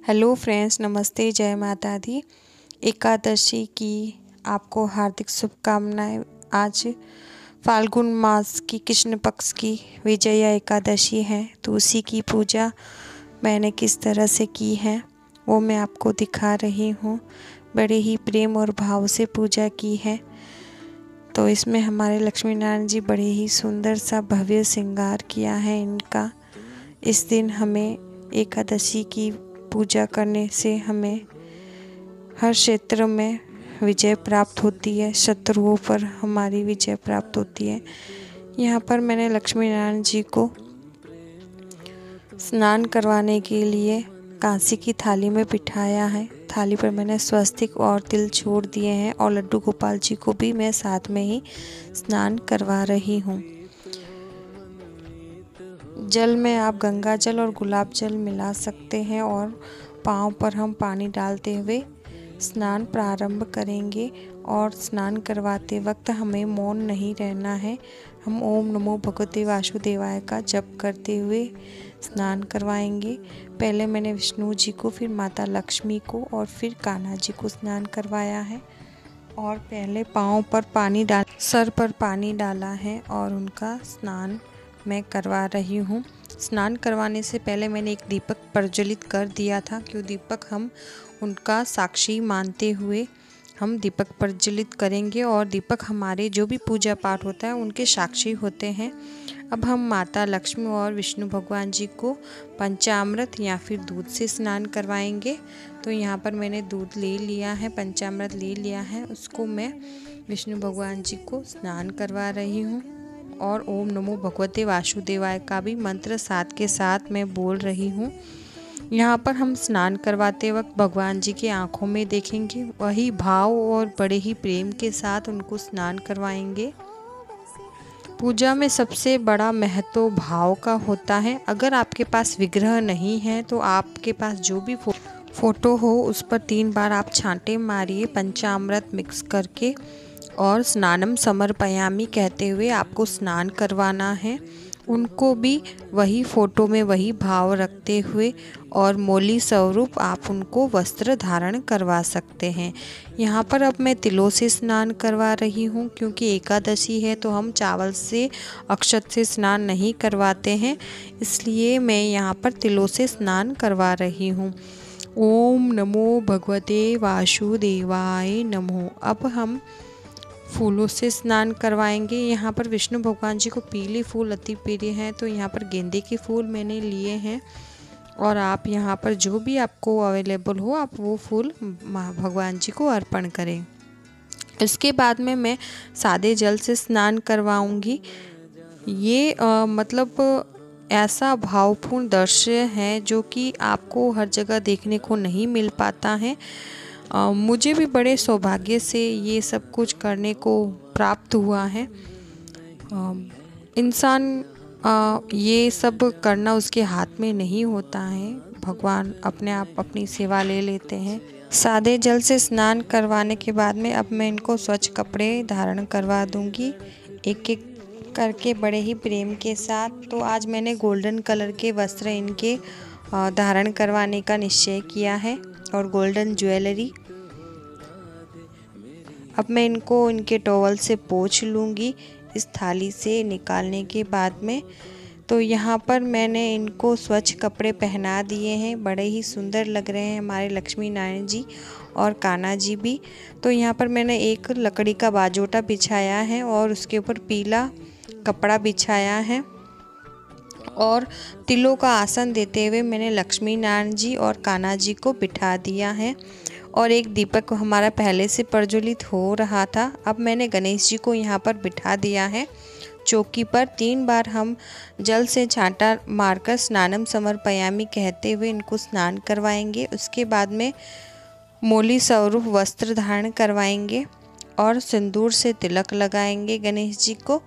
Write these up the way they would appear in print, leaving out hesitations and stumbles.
Hello friends, नमस्ते, जय माता दी। एकादशी की आपको हार्दिक शुभकामनाएं। आज फाल्गुन मास की कृष्ण पक्ष की विजया एकादशी है, तो उसी की पूजा मैंने किस तरह से की है वो मैं आपको दिखा रही हूँ। बड़े ही प्रेम और भाव से पूजा की है। तो इसमें हमारे लक्ष्मी नारायण जी बड़े ही सुंदर सा भव्य श्रृंगार किया है इनका। इस दिन हमें एकादशी की पूजा करने से हमें हर क्षेत्र में विजय प्राप्त होती है, शत्रुओं पर हमारी विजय प्राप्त होती है। यहाँ पर मैंने लक्ष्मी नारायण जी को स्नान करवाने के लिए कांसी की थाली में बिठाया है। थाली पर मैंने स्वस्तिक और तिल छोड़ दिए हैं और लड्डू गोपाल जी को भी मैं साथ में ही स्नान करवा रही हूँ। जल में आप गंगा जल और गुलाब जल मिला सकते हैं और पाँव पर हम पानी डालते हुए स्नान प्रारंभ करेंगे। और स्नान करवाते वक्त हमें मौन नहीं रहना है। हम ओम नमो भगवते वासुदेवाय का जप करते हुए स्नान करवाएंगे। पहले मैंने विष्णु जी को, फिर माता लक्ष्मी को और फिर कान्हा जी को स्नान करवाया है। और पहले पाँव पर पानी डाल, सर पर पानी डाला है और उनका स्नान मैं करवा रही हूँ। स्नान करवाने से पहले मैंने एक दीपक प्रज्वलित कर दिया था, क्यों दीपक हम उनका साक्षी मानते हुए हम दीपक प्रज्वलित करेंगे और दीपक हमारे जो भी पूजा पाठ होता है उनके साक्षी होते हैं। अब हम माता लक्ष्मी और विष्णु भगवान जी को पंचामृत या फिर दूध से स्नान करवाएंगे। तो यहाँ पर मैंने दूध ले लिया है, पंचामृत ले लिया है, उसको मैं विष्णु भगवान जी को स्नान करवा रही हूँ। और ओम नमो भगवते वासुदेवाय का भी मंत्र साथ के साथ मैं बोल रही हूँ। यहाँ पर हम स्नान करवाते वक्त भगवान जी की आंखों में देखेंगे, वही भाव और बड़े ही प्रेम के साथ उनको स्नान करवाएंगे। पूजा में सबसे बड़ा महत्व भाव का होता है। अगर आपके पास विग्रह नहीं है तो आपके पास जो भी फोटो हो उस पर 3 बार आप छांटे मारिए पंचामृत मिक्स करके और स्नानम समर्पयामि कहते हुए आपको स्नान करवाना है। उनको भी वही फोटो में वही भाव रखते हुए और मौली स्वरूप आप उनको वस्त्र धारण करवा सकते हैं। यहाँ पर अब मैं तिलों से स्नान करवा रही हूँ, क्योंकि एकादशी है तो हम चावल से, अक्षत से स्नान नहीं करवाते हैं, इसलिए मैं यहाँ पर तिलों से स्नान करवा रही हूँ। ओम नमो भगवते वासुदेवाय नमो। अब हम फूलों से स्नान करवाएंगे। यहाँ पर विष्णु भगवान जी को पीले फूल अति प्रिय हैं, तो यहाँ पर गेंदे के फूल मैंने लिए हैं। और आप यहाँ पर जो भी आपको अवेलेबल हो आप वो फूल भगवान जी को अर्पण करें। इसके बाद में मैं सादे जल से स्नान करवाऊंगी। ये मतलब ऐसा भावपूर्ण दृश्य है जो कि आपको हर जगह देखने को नहीं मिल पाता है। मुझे भी बड़े सौभाग्य से ये सब कुछ करने को प्राप्त हुआ है। इंसान ये सब करना उसके हाथ में नहीं होता है, भगवान अपने आप अपनी सेवा ले लेते हैं। सादे जल से स्नान करवाने के बाद में अब मैं इनको स्वच्छ कपड़े धारण करवा दूंगी, एक एक करके बड़े ही प्रेम के साथ। तो आज मैंने गोल्डन कलर के वस्त्र इनके धारण करवाने का निश्चय किया है और गोल्डन ज्वेलरी। अब मैं इनको इनके टॉवल से पोंछ लूँगी इस थाली से निकालने के बाद में। तो यहाँ पर मैंने इनको स्वच्छ कपड़े पहना दिए हैं, बड़े ही सुंदर लग रहे हैं हमारे लक्ष्मी नारायण जी और कान्हा जी भी। तो यहाँ पर मैंने एक लकड़ी का बाजोटा बिछाया है और उसके ऊपर पीला कपड़ा बिछाया है और तिलों का आसन देते हुए मैंने लक्ष्मी नारायण जी और कान्हा जी को बिठा दिया है। और एक दीपक हमारा पहले से प्रज्वलित हो रहा था। अब मैंने गणेश जी को यहाँ पर बिठा दिया है चौकी पर। 3 बार हम जल से छांटा मारकर स्नानम समर्पयामि कहते हुए इनको स्नान करवाएंगे। उसके बाद में मौली स्वरूप वस्त्र धारण करवाएंगे और सिंदूर से तिलक लगाएंगे गणेश जी को।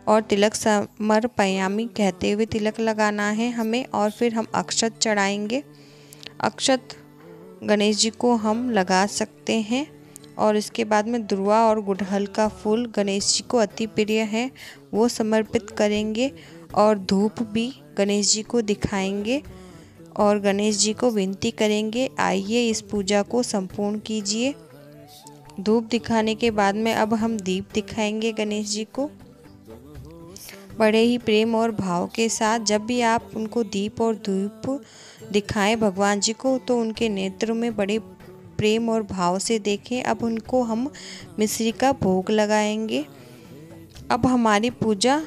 और तिलक समर्पयामि कहते हुए तिलक लगाना है हमें। और फिर हम अक्षत चढ़ाएंगे। अक्षत गणेश जी को हम लगा सकते हैं। और इसके बाद में दुर्वा और गुड़हल का फूल गणेश जी को अति प्रिय है, वो समर्पित करेंगे। और धूप भी गणेश जी को दिखाएंगे। और गणेश जी को विनती करेंगे, आइए इस पूजा को संपूर्ण कीजिए। धूप दिखाने के बाद में अब हम दीप दिखाएंगे गणेश जी को बड़े ही प्रेम और भाव के साथ। जब भी आप उनको दीप और धूप दिखाएं भगवान जी को, तो उनके नेत्रों में बड़े प्रेम और भाव से देखें। अब उनको हम मिश्री का भोग लगाएंगे। अब हमारी पूजा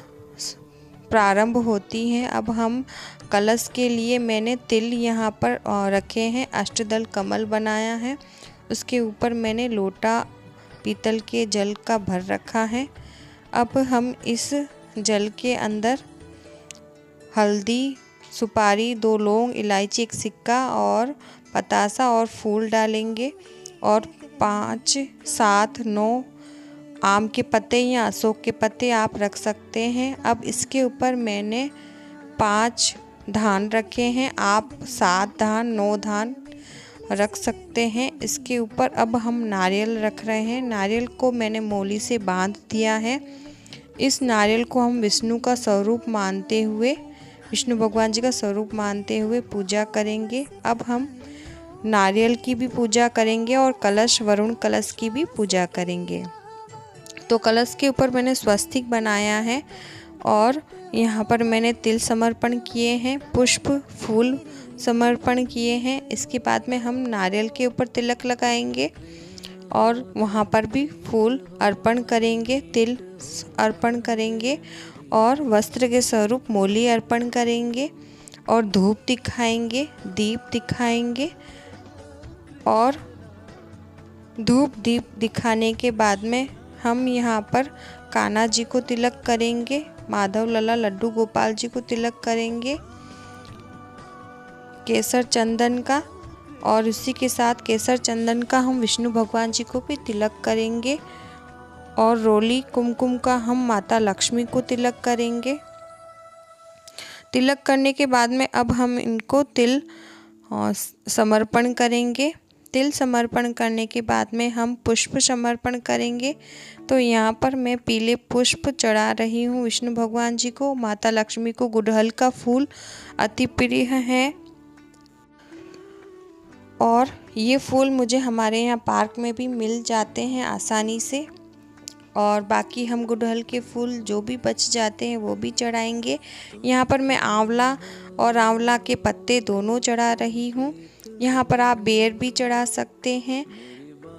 प्रारंभ होती है। अब हम कलश के लिए मैंने तिल यहाँ पर रखे हैं, अष्टदल कमल बनाया है। उसके ऊपर मैंने लोटा पीतल के जल का भर रखा है। अब हम इस जल के अंदर हल्दी, सुपारी, 2 लौंग, इलायची, 1 सिक्का और पतासा और फूल डालेंगे और 5, 7, 9 आम के पत्ते या अशोक के पत्ते आप रख सकते हैं। अब इसके ऊपर मैंने 5 धान रखे हैं, आप 7 धान, 9 धान रख सकते हैं। इसके ऊपर अब हम नारियल रख रहे हैं। नारियल को मैंने मोली से बांध दिया है। इस नारियल को हम विष्णु का स्वरूप मानते हुए, विष्णु भगवान जी का स्वरूप मानते हुए पूजा करेंगे। अब हम नारियल की भी पूजा करेंगे और कलश, वरुण कलश की भी पूजा करेंगे। तो कलश के ऊपर मैंने स्वस्तिक बनाया है और यहाँ पर मैंने तिल समर्पण किए हैं, पुष्प, फूल समर्पण किए हैं। इसके बाद में हम नारियल के ऊपर तिलक लगाएंगे और वहाँ पर भी फूल अर्पण करेंगे, तिल अर्पण करेंगे और वस्त्र के स्वरूप मोली अर्पण करेंगे और धूप दिखाएंगे, दीप दिखाएंगे। और धूप दीप दिखाने के बाद में हम यहाँ पर कान्हा जी को तिलक करेंगे, माधव लला लड्डू गोपाल जी को तिलक करेंगे केसर चंदन का, और इसी के साथ केसर चंदन का हम विष्णु भगवान जी को भी तिलक करेंगे और रोली कुमकुम का हम माता लक्ष्मी को तिलक करेंगे। तिलक करने के बाद में अब हम इनको तिल समर्पण करेंगे। तिल समर्पण करने के बाद में हम पुष्प समर्पण करेंगे। तो यहाँ पर मैं पीले पुष्प चढ़ा रही हूँ विष्णु भगवान जी को। माता लक्ष्मी को गुड़हल का फूल अति प्रिय है और ये फूल मुझे हमारे यहाँ पार्क में भी मिल जाते हैं आसानी से। और बाकी हम गुड़हल के फूल जो भी बच जाते हैं वो भी चढ़ाएंगे। यहाँ पर मैं आंवला और आंवला के पत्ते दोनों चढ़ा रही हूँ। यहाँ पर आप बेर भी चढ़ा सकते हैं।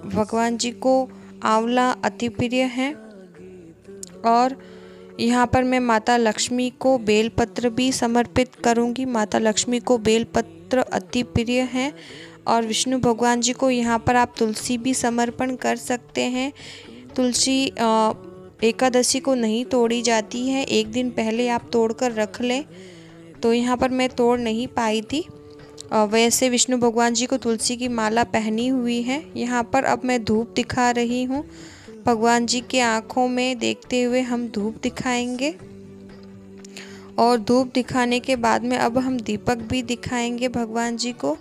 भगवान जी को आंवला अति प्रिय है। और यहाँ पर मैं माता लक्ष्मी को बेलपत्र भी समर्पित करूँगी। माता लक्ष्मी को बेलपत्र अति प्रिय है। और विष्णु भगवान जी को यहाँ पर आप तुलसी भी समर्पण कर सकते हैं। तुलसी एकादशी को नहीं तोड़ी जाती है, एक दिन पहले आप तोड़कर रख लें। तो यहाँ पर मैं तोड़ नहीं पाई थी। वैसे विष्णु भगवान जी को तुलसी की माला पहनी हुई है। यहाँ पर अब मैं धूप दिखा रही हूँ। भगवान जी के आँखों में देखते हुए हम धूप दिखाएंगे और धूप दिखाने के बाद में अब हम दीपक भी दिखाएंगे भगवान जी को।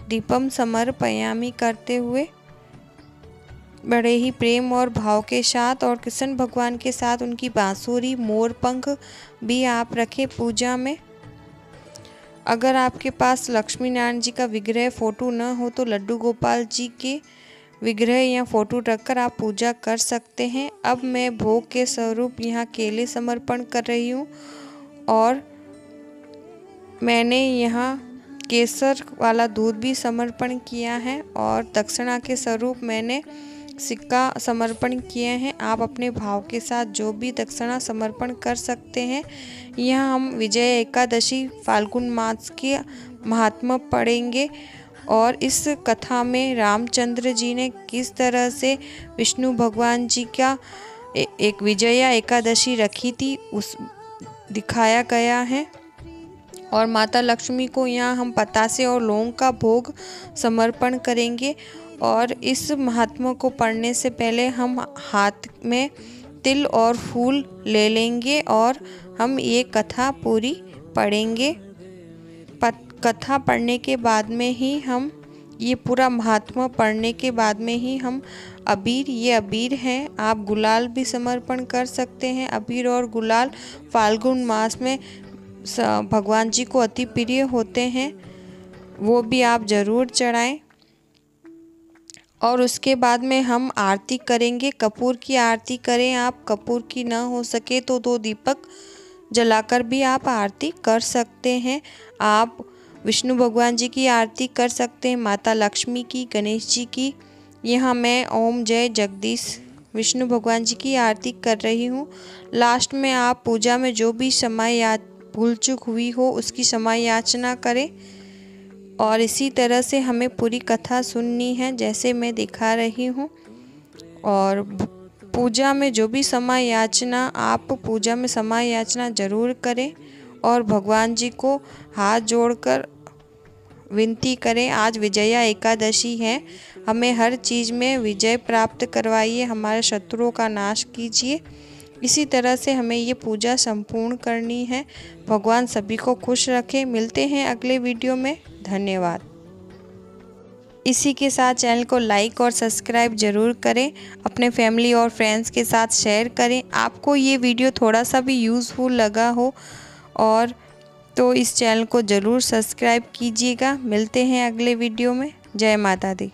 दीपम समर्पयामि करते हुए बड़े ही प्रेम और भाव के साथ, और कृष्ण भगवान के साथ उनकी बांसुरी, मोर पंख भी आप रखें पूजा में। अगर आपके पास लक्ष्मी नारायण जी का विग्रह फोटो न हो तो लड्डू गोपाल जी के विग्रह या फोटो रखकर आप पूजा कर सकते हैं। अब मैं भोग के स्वरूप यहाँ केले समर्पण कर रही हूँ और मैंने यहाँ केसर वाला दूध भी समर्पण किया है और दक्षिणा के स्वरूप मैंने सिक्का समर्पण किए हैं। आप अपने भाव के साथ जो भी दक्षिणा समर्पण कर सकते हैं। यहाँ हम विजय एकादशी फाल्गुन मास के महात्मा पढ़ेंगे और इस कथा में रामचंद्र जी ने किस तरह से विष्णु भगवान जी का एक विजया एकादशी रखी थी उस दिखाया गया है। और माता लक्ष्मी को यहाँ हम पतासे और लौंग का भोग समर्पण करेंगे। और इस महात्मा को पढ़ने से पहले हम हाथ में तिल और फूल ले लेंगे और हम ये कथा पूरी पढ़ेंगे। कथा पढ़ने के बाद में ही हम ये पूरा महात्मा पढ़ने के बाद में ही हम अबीर, ये अबीर हैं, आप गुलाल भी समर्पण कर सकते हैं। अबीर और गुलाल फाल्गुन मास में भगवान जी को अति प्रिय होते हैं। वो भी आप ज़रूर चढ़ाएं। और उसके बाद में हम आरती करेंगे। कपूर की आरती करें आप, कपूर की ना हो सके तो 2 दीपक जलाकर भी आप आरती कर सकते हैं। आप विष्णु भगवान जी की आरती कर सकते हैं, माता लक्ष्मी की, गणेश जी की। यहाँ मैं ओम जय जगदीश विष्णु भगवान जी की आरती कर रही हूँ। लास्ट में आप पूजा में जो भी भूल चूक हुई हो उसकी क्षमा याचना करें। और इसी तरह से हमें पूरी कथा सुननी है जैसे मैं दिखा रही हूँ। और पूजा में जो भी क्षमा याचना, आप पूजा में क्षमा याचना ज़रूर करें और भगवान जी को हाथ जोड़कर विनती करें। आज विजया एकादशी है, हमें हर चीज़ में विजय प्राप्त करवाइए, हमारे शत्रुओं का नाश कीजिए। इसी तरह से हमें ये पूजा संपूर्ण करनी है। भगवान सभी को खुश रखे। मिलते हैं अगले वीडियो में। धन्यवाद। इसी के साथ चैनल को लाइक और सब्सक्राइब ज़रूर करें, अपने फैमिली और फ्रेंड्स के साथ शेयर करें। आपको ये वीडियो थोड़ा सा भी यूज़फुल लगा हो और तो इस चैनल को ज़रूर सब्सक्राइब कीजिएगा। मिलते हैं अगले वीडियो में। जय माता दी।